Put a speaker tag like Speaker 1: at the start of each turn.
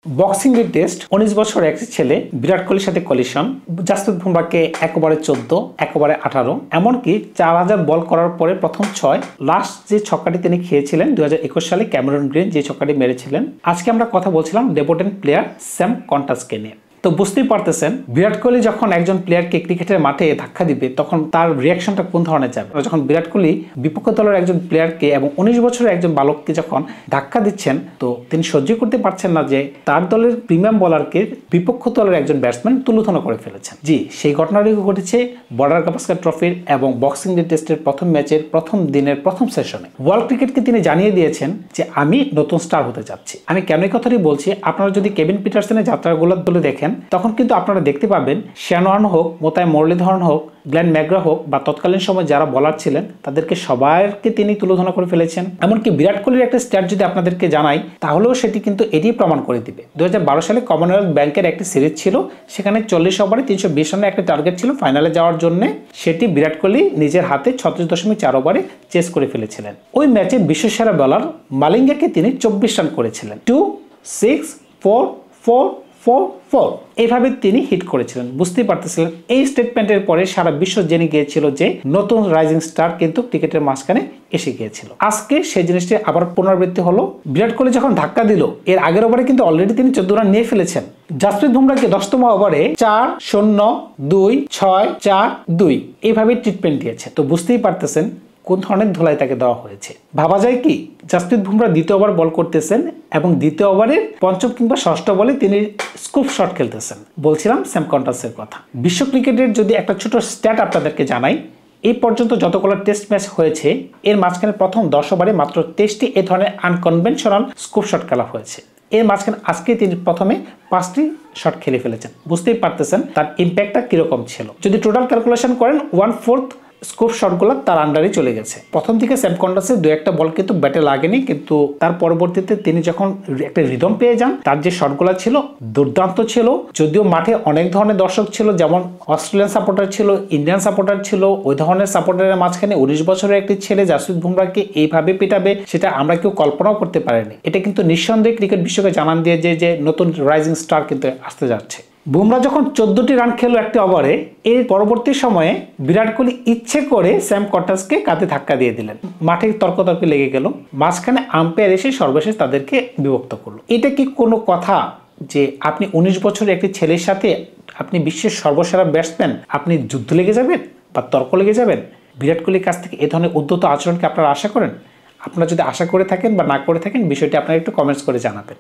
Speaker 1: Boxing day test 19 বছর এক ছেলে বিরাট কোহলির সাথে কলিশন, জাসপ্রীত বুমরাহকে 1 ওভারে 14, 1 ওভারে 18, এমনকি 4000 বল করার পরে প্রথম 6 লাস্ট যে ছক্কাটি তিনি খেয়েছিলেন 2021 সালে ক্যামেরন গ্রিন যে ছক্কাটি মেরেছিলেন। আজকে আমরা কথা বলছিলাম ডেবোটেন প্লেয়ার স্যাম কন্টাসকে নিয়ে। তো বুঝতেই পারতেছেন বিরাট কোহলি যখন একজন প্লেয়ারকে ক্রিকেটের মাঠে ধাক্কা দিবে তখন তার রিয়াকশনটা কোন ধরনের যাবে। যখন বিরাট কোহলি বিপক্ষ দলের একজন প্লেয়ারকে এবং 19 বছরের একজন বালককে যখন ধাক্কা দিচ্ছেন তো তিনি সহ্য করতে পারছেন না যে তার দলের প্রিমিয়াম বোলারকে বিপক্ষ দলের একজন ব্যাটসম্যান তুলোধনা করে ফেলেছেন। জি, সেই ঘটনাটি ঘটেছে বর্ডার গাভাস্কার ট্রফির এবং বক্সিং ডে টেস্টের প্রথম ম্যাচের প্রথম দিনের প্রথম সেশনে ওয়ার্ল্ড ক্রিকেটকে তিনি জানিয়ে দিয়েছেন যে আমি নতুন স্টার হতে যাচ্ছি। আমি কেন এই কথাটি বলছি, আপনারা যদি কেভিন পিটারসনের যাত্রাগুলো তুলে দেখেন তখন কিন্তু আপনারা দেখতে পাবেন শেন ওয়ার্ন হোক, মোতায়েম মুরলীধরন হোক, গ্লেন ম্যাকগ্রা হোক বা তৎকালীন সময় যারা বলার ছিলেন তাদেরকে সবাইকে তিনি তুলোধনা করে ফেলেছেন। এমনকি বিরাট কোহলির একটা স্ট্যাট যদি আপনাদেরকে জানাই তাহলেও সেটি কিন্তু এটি প্রমাণ করে দিবে। 2012 সালে কমনওয়েলথ ব্যাংকের একটি সিরিজ ছিল, সেখানে 40 ওভারে 320 রানের একটা টার্গেট ছিল ফাইনালে যাওয়ার জন্য। সেটি বিরাট কোহলি নিজের হাতে 36.4 ওভারে চেস করে ফেলেছিলেন। ওই ম্যাচে বিশ্বসেরা বোলার মালিঙ্গাকে তিনি 24 রান করেছিলেন। 2, 6, 4, 4, 4, 4 এইভাবে তিনি হিট করেছিলেন। বুঝতেই পারতেছিলেন এই স্টেটমেন্টের পরে সারা বিশ্ব জেনে গিয়েছিল যে নতুন রাইজিং স্টার কিন্তু ক্রিকেটের মাঝখানে এসে গিয়েছিল। আজকে সেই জিনিসটি আবার পুনরাবৃত্তি হলো। বিরাট কোহলি যখন ধাক্কা দিল এর আগের ওভারে কিন্তু অলরেডি তিনি 14 রান নিয়ে ফেলেছেন। জাসপ্রীত বুমরাহকে 10তম ওভারে 4, 0, 2, 6, 4, 2 এইভাবে ট্রিটমেন্ট দিয়েছে। তো বুঝতেই পারতেছেন কোন ধরনের ধুলাই তাকে দেওয়া হয়েছে। ভাবা যায় কি জাসপ্রীত বুমরাহ দ্বিতীয় ওভার বল করতেছেন এবং দ্বিতীয় ওভারের পঞ্চম কিংবা ষষ্ঠ বলে তিনি স্কুপ শট খেলতেছেন। বলছিলাম স্যাম কন্টাসের কথা। বিশ্ব ক্রিকেটের যদি একটা ছোট স্ট্যাট আপনাদেরকে জানাই, এই পর্যন্ত যতগুলো টেস্ট ম্যাচ হয়েছে এর মাঝখানে প্রথম 10 ওভারে মাত্র 23টি এ ধরনের আনকনভেনশনাল স্কুপ শট খেলা হয়েছে। এর মাঝখানে আজকে তিনি প্রথমে 5টি শট খেলে ফেলেছেন। বুঝতেই পারতেছেন তার ইম্প্যাক্টটা কিরকম ছিল। যদি টোটাল ক্যালকুলেশন করেন 1/4 স্কোপ শটগুলো তার আন্ডারে চলে গেছে। প্রথম দিকে স্যাম কন্টাসের 2-1টা বল কিন্তু ব্যাটে লাগেনি, কিন্তু তার পরবর্তীতে তিনি যখন একটা রিদম পেয়ে যান তার যে শটগুলো ছিল দুর্দান্ত ছিল। যদিও মাঠে অনেক ধরনের দর্শক ছিল, যেমন অস্ট্রেলিয়ান সাপোর্টার ছিল, ইন্ডিয়ান সাপোর্টার ছিল। ওই ধরনের সাপোর্টারের মাঝখানে 19 বছরের একটি ছেলে জাসপ্রীত বুমরাহকে এইভাবে পেটাবে সেটা আমরা কেউ কল্পনাও করতে পারিনি। এটা কিন্তু নিঃসন্দেহে ক্রিকেট বিশ্বকে জানান দিয়ে যে নতুন রাইজিং স্টার কিন্তু আসতে যাচ্ছে। বুমরাহ যখন 14টি রান খেলো একটি ওভারে, এর পরবর্তী সময়ে বিরাট কোহলি ইচ্ছে করে স্যাম কন্টাসকে কাঁধে ধাক্কা দিয়ে দিলেন। মাঠে তর্কতর্কি লেগে গেল, মাঝখানে আম্পায়ার এসে সর্বশেষ তাদেরকে বিভক্ত করলো। এটা কি কোনো কথা যে আপনি 19 বছরের একটি ছেলের সাথে আপনি বিশ্বের সর্বসেরা ব্যাটসম্যান আপনি যুদ্ধ লেগে যাবেন বা তর্ক লেগে যাবেন? বিরাট কোহলির কাছ থেকে এ ধরনের উদ্ধত আচরণকে আপনারা আশা করেন? আপনারা যদি আশা করে থাকেন বা না করে থাকেন বিষয়টি আপনারা একটু কমেন্টস করে জানাবেন।